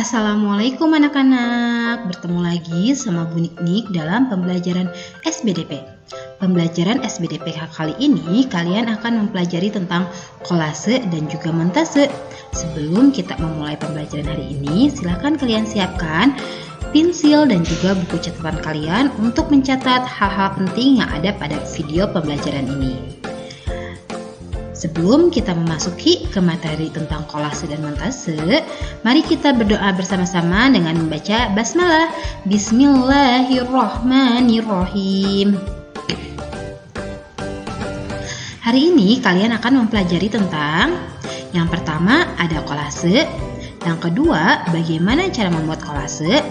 Assalamualaikum anak-anak, bertemu lagi sama Bu Niknik dalam pembelajaran SBDP. Pembelajaran SBDP kali ini kalian akan mempelajari tentang kolase dan juga montase. Sebelum kita memulai pembelajaran hari ini, silakan kalian siapkan pensil dan juga buku catatan kalian untuk mencatat hal-hal penting yang ada pada video pembelajaran ini. Sebelum kita memasuki ke materi tentang kolase dan montase, mari kita berdoa bersama-sama dengan membaca basmalah. Bismillahirrahmanirrahim. Hari ini kalian akan mempelajari tentang yang pertama ada kolase, yang kedua bagaimana cara membuat kolase,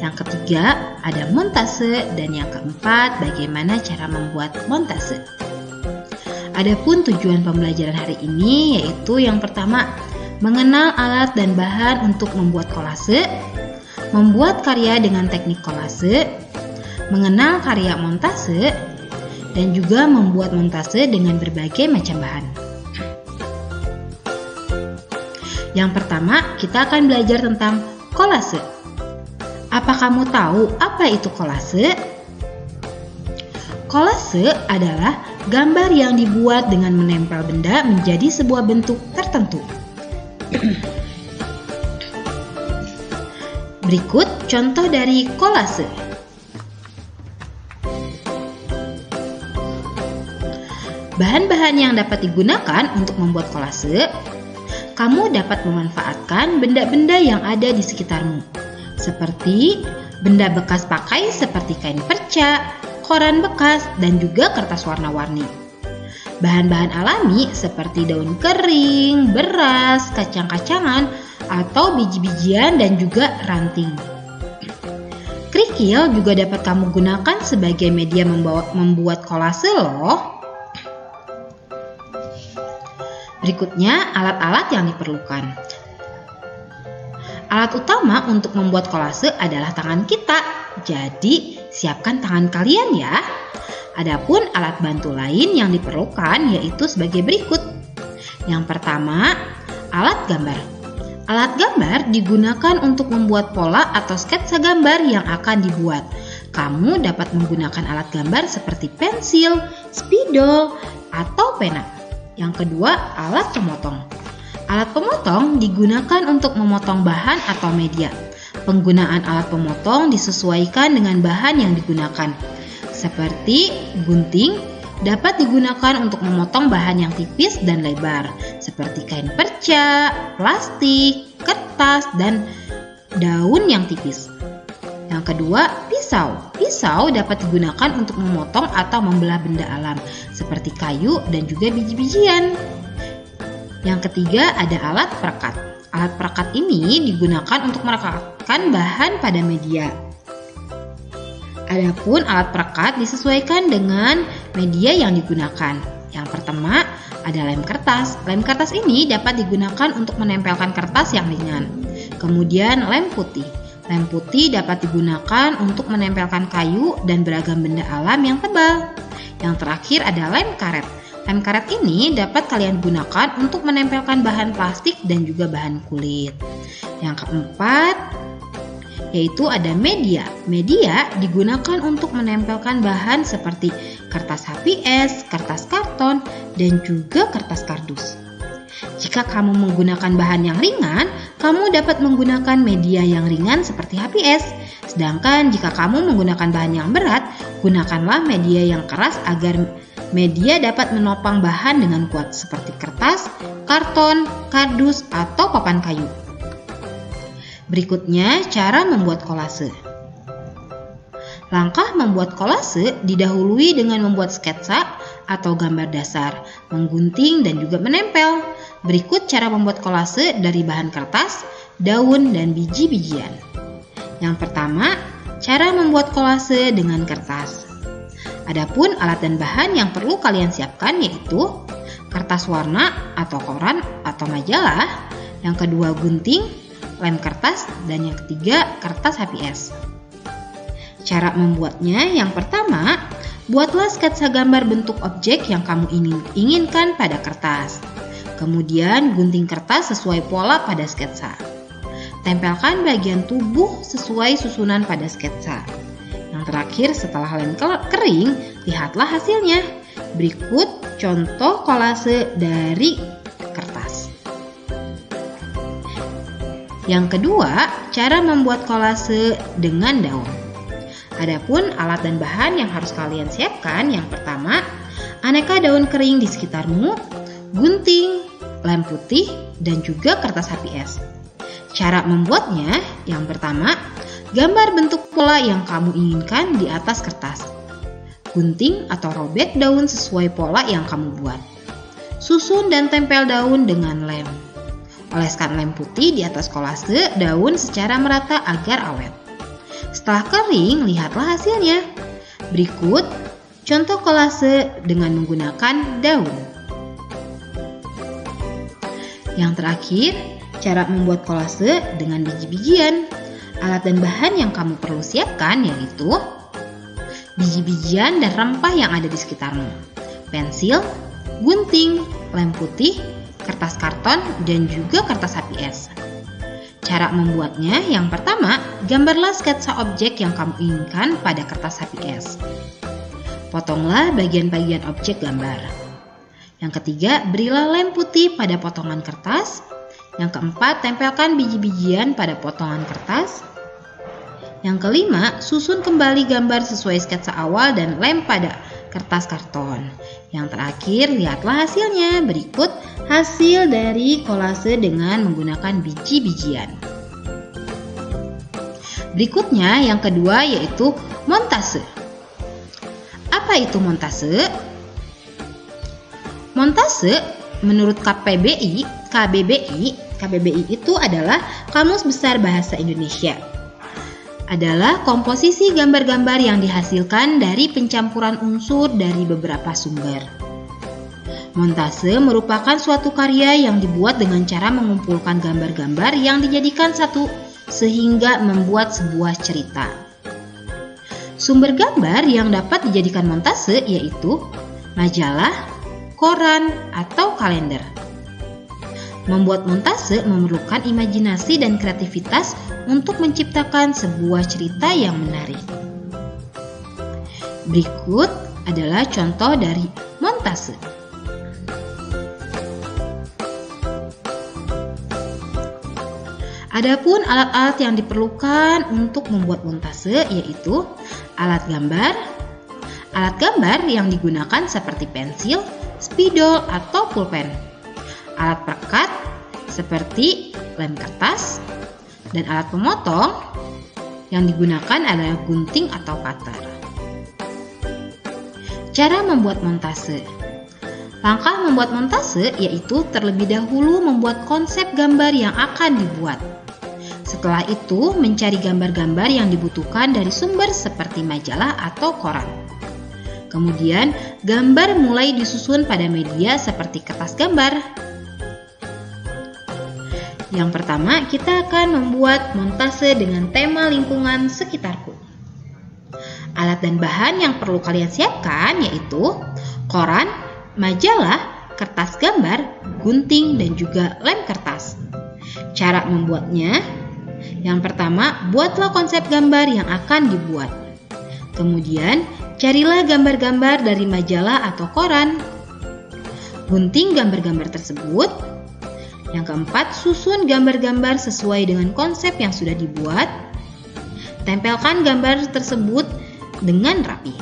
yang ketiga ada montase, dan yang keempat bagaimana cara membuat montase. Adapun tujuan pembelajaran hari ini yaitu yang pertama, mengenal alat dan bahan untuk membuat kolase, membuat karya dengan teknik kolase, mengenal karya montase, dan juga membuat montase dengan berbagai macam bahan. Yang pertama, kita akan belajar tentang kolase. Apa kamu tahu apa itu kolase? Kolase adalah gambar yang dibuat dengan menempel benda menjadi sebuah bentuk tertentu. Berikut contoh dari kolase. Bahan-bahan yang dapat digunakan untuk membuat kolase. Kamu dapat memanfaatkan benda-benda yang ada di sekitarmu, seperti benda bekas pakai seperti kain perca, koran bekas, dan juga kertas warna-warni. Bahan-bahan alami seperti daun kering, beras, kacang-kacangan, atau biji-bijian dan juga ranting. Kerikil juga dapat kamu gunakan sebagai media membuat kolase loh. Berikutnya alat-alat yang diperlukan. Alat utama untuk membuat kolase adalah tangan kita. Jadi, siapkan tangan kalian ya. Adapun alat bantu lain yang diperlukan yaitu sebagai berikut. Yang pertama, alat gambar. Alat gambar digunakan untuk membuat pola atau sketsa gambar yang akan dibuat. Kamu dapat menggunakan alat gambar seperti pensil, spidol, atau pena. Yang kedua, alat pemotong. Alat pemotong digunakan untuk memotong bahan atau media. Penggunaan alat pemotong disesuaikan dengan bahan yang digunakan. Seperti gunting dapat digunakan untuk memotong bahan yang tipis dan lebar, seperti kain perca, plastik, kertas, dan daun yang tipis. Yang kedua, pisau. Pisau dapat digunakan untuk memotong atau membelah benda alam, seperti kayu dan juga biji-bijian. Yang ketiga, ada alat perekat. Alat perekat ini digunakan untuk merekatkan bahan pada media. Adapun alat perekat disesuaikan dengan media yang digunakan. Yang pertama, ada lem kertas. Lem kertas ini dapat digunakan untuk menempelkan kertas yang ringan. Kemudian lem putih. Lem putih dapat digunakan untuk menempelkan kayu dan beragam benda alam yang tebal. Yang terakhir ada lem karet. Lem karet ini dapat kalian gunakan untuk menempelkan bahan plastik dan juga bahan kulit. Yang keempat, yaitu ada media. Media digunakan untuk menempelkan bahan seperti kertas HPS, kertas karton, dan juga kertas kardus. Jika kamu menggunakan bahan yang ringan, kamu dapat menggunakan media yang ringan seperti HPS. Sedangkan jika kamu menggunakan bahan yang berat, gunakanlah media yang keras agar media dapat menopang bahan dengan kuat seperti kertas, karton, kardus, atau papan kayu. Berikutnya, cara membuat kolase. Langkah membuat kolase didahului dengan membuat sketsa atau gambar dasar, menggunting, dan juga menempel. Berikut cara membuat kolase dari bahan kertas, daun, dan biji-bijian. Yang pertama, cara membuat kolase dengan kertas. Adapun alat dan bahan yang perlu kalian siapkan yaitu kertas warna atau koran atau majalah, yang kedua gunting, lem kertas, dan yang ketiga kertas HPS. Cara membuatnya, yang pertama, buatlah sketsa gambar bentuk objek yang kamu inginkan pada kertas. Kemudian gunting kertas sesuai pola pada sketsa. Tempelkan bagian tubuh sesuai susunan pada sketsa. Yang terakhir, setelah lem kering, lihatlah hasilnya. Berikut contoh kolase dari kertas. Yang kedua, cara membuat kolase dengan daun. Adapun alat dan bahan yang harus kalian siapkan, yang pertama, aneka daun kering di sekitarmu, gunting, lem putih, dan juga kertas HPS. Cara membuatnya, yang pertama, gambar bentuk pola yang kamu inginkan di atas kertas. Gunting atau robek daun sesuai pola yang kamu buat. Susun dan tempel daun dengan lem. Oleskan lem putih di atas kolase daun secara merata agar awet. Setelah kering, lihatlah hasilnya. Berikut contoh kolase dengan menggunakan daun. Yang terakhir, cara membuat kolase dengan biji-bijian. Alat dan bahan yang kamu perlu siapkan yaitu biji-bijian dan rempah yang ada di sekitarmu, pensil, gunting, lem putih, kertas karton, dan juga kertas HPS. Cara membuatnya, yang pertama, gambarlah sketsa objek yang kamu inginkan pada kertas HPS. Potonglah bagian-bagian objek gambar. Yang ketiga, berilah lem putih pada potongan kertas. Yang keempat, tempelkan biji-bijian pada potongan kertas. Yang kelima, susun kembali gambar sesuai sketsa awal dan lem pada kertas karton. Yang terakhir, lihatlah hasilnya. Berikut hasil dari kolase dengan menggunakan biji-bijian. Berikutnya, yang kedua yaitu montase. Apa itu montase? Montase menurut KBBI itu adalah Kamus Besar Bahasa Indonesia. Adalah komposisi gambar-gambar yang dihasilkan dari pencampuran unsur dari beberapa sumber. Montase merupakan suatu karya yang dibuat dengan cara mengumpulkan gambar-gambar yang dijadikan satu sehingga membuat sebuah cerita. Sumber gambar yang dapat dijadikan montase yaitu majalah, koran, atau kalender. Membuat montase memerlukan imajinasi dan kreativitas untuk menciptakan sebuah cerita yang menarik. Berikut adalah contoh dari montase. Adapun alat-alat yang diperlukan untuk membuat montase yaitu alat gambar yang digunakan seperti pensil, spidol, atau pulpen. Alat perekat seperti lem kertas, dan alat pemotong yang digunakan adalah gunting atau cutter. Cara membuat montase. Langkah membuat montase yaitu terlebih dahulu membuat konsep gambar yang akan dibuat. Setelah itu mencari gambar-gambar yang dibutuhkan dari sumber seperti majalah atau koran. Kemudian gambar mulai disusun pada media seperti kertas gambar. Yang pertama, kita akan membuat montase dengan tema lingkungan sekitarku. Alat dan bahan yang perlu kalian siapkan yaitu koran, majalah, kertas gambar, gunting, dan juga lem kertas. Cara membuatnya, yang pertama, buatlah konsep gambar yang akan dibuat. Kemudian, carilah gambar-gambar dari majalah atau koran. Gunting gambar-gambar tersebut. Yang keempat, susun gambar-gambar sesuai dengan konsep yang sudah dibuat. Tempelkan gambar tersebut dengan rapi.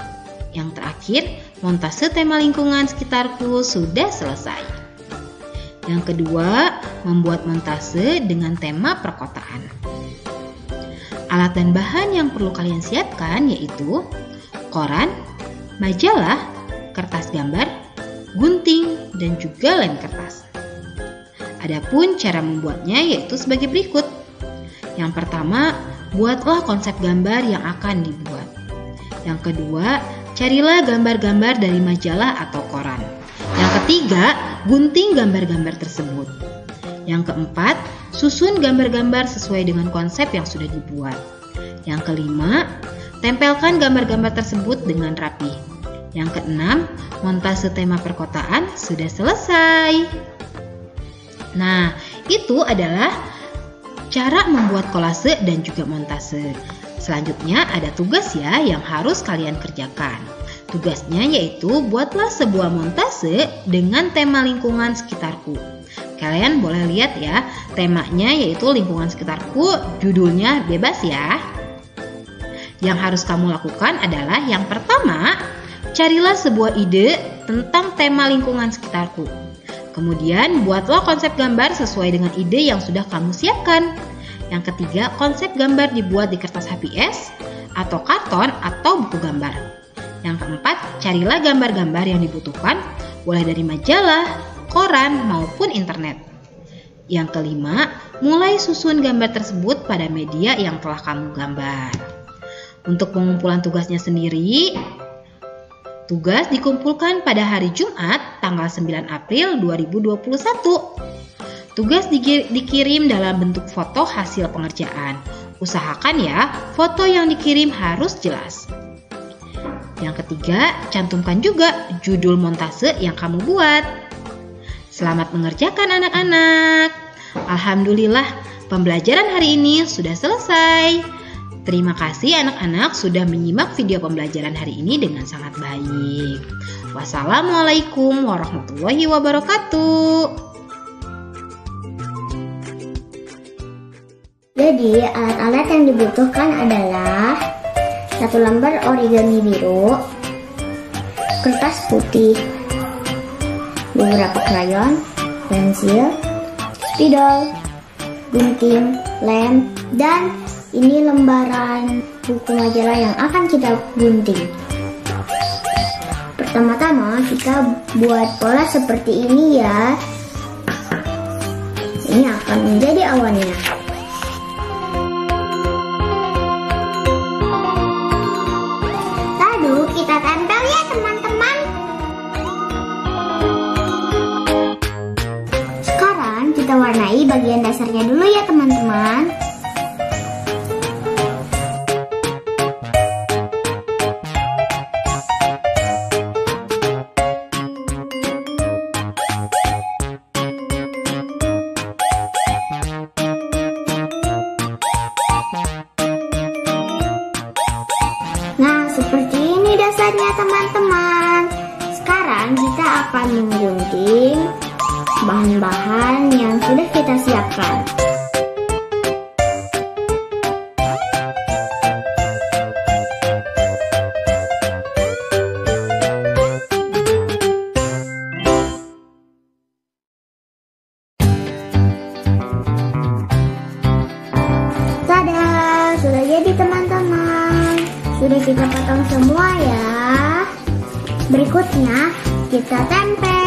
Yang terakhir, montase tema lingkungan sekitarku sudah selesai. Yang kedua, membuat montase dengan tema perkotaan. Alat dan bahan yang perlu kalian siapkan yaitu koran, majalah, kertas gambar, gunting, dan juga lem kertas. Adapun cara membuatnya yaitu sebagai berikut. Yang pertama, buatlah konsep gambar yang akan dibuat. Yang kedua, carilah gambar-gambar dari majalah atau koran. Yang ketiga, gunting gambar-gambar tersebut. Yang keempat, susun gambar-gambar sesuai dengan konsep yang sudah dibuat. Yang kelima, tempelkan gambar-gambar tersebut dengan rapi. Yang keenam, montase tema perkotaan sudah selesai. Nah, itu adalah cara membuat kolase dan juga montase. Selanjutnya ada tugas ya yang harus kalian kerjakan. Tugasnya yaitu buatlah sebuah montase dengan tema lingkungan sekitarku. Kalian boleh lihat ya, temanya yaitu lingkungan sekitarku, judulnya bebas ya. Yang harus kamu lakukan adalah yang pertama, carilah sebuah ide tentang tema lingkungan sekitarku. Kemudian buatlah konsep gambar sesuai dengan ide yang sudah kamu siapkan. Yang ketiga, konsep gambar dibuat di kertas HPS atau karton atau buku gambar. Yang keempat, carilah gambar-gambar yang dibutuhkan, boleh dari majalah, koran, maupun internet. Yang kelima, mulai susun gambar tersebut pada media yang telah kamu gambar. Untuk pengumpulan tugasnya sendiri, tugas dikumpulkan pada hari Jumat, tanggal 9 April 2021. Tugas dikirim dalam bentuk foto hasil pengerjaan. Usahakan ya, foto yang dikirim harus jelas. Yang ketiga, cantumkan juga judul montase yang kamu buat. Selamat mengerjakan anak-anak. Alhamdulillah, pembelajaran hari ini sudah selesai. Terima kasih anak-anak sudah menyimak video pembelajaran hari ini dengan sangat baik. Wassalamualaikum warahmatullahi wabarakatuh. Jadi, alat-alat yang dibutuhkan adalah satu lembar origami biru, kertas putih, beberapa krayon, pensil, spidol, gunting, lem, dan ini lembaran buku majalah yang akan kita gunting. Pertama-tama kita buat pola seperti ini ya. Ini akan menjadi awannya. Lalu kita tempel ya teman-teman. Sekarang kita warnai bagian dasarnya dulu ya teman-teman. Nah, seperti ini dasarnya teman-teman. Sekarang kita akan menggunting bahan-bahan yang sudah kita siapkan. Tada, sudah jadi teman-teman. Sudah kita potong semua ya. Berikutnya kita tempel.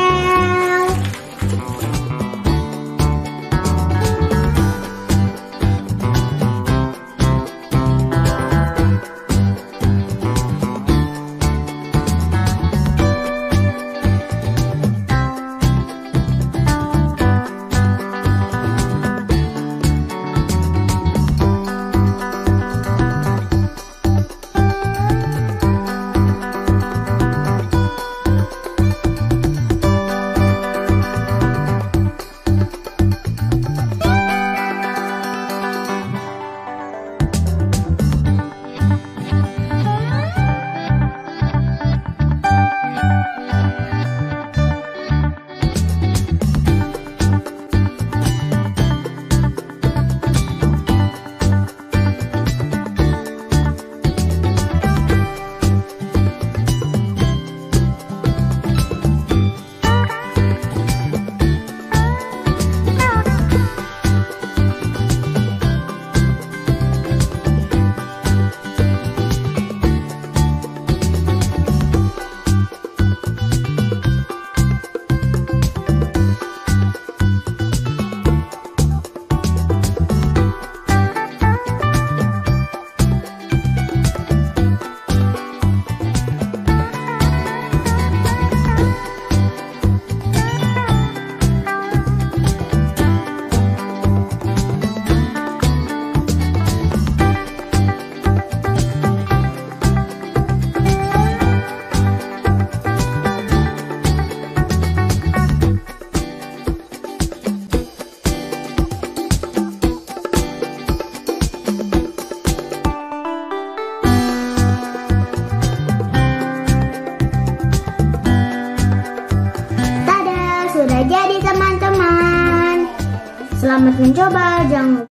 jadi teman-teman. Selamat mencoba, jangan lupa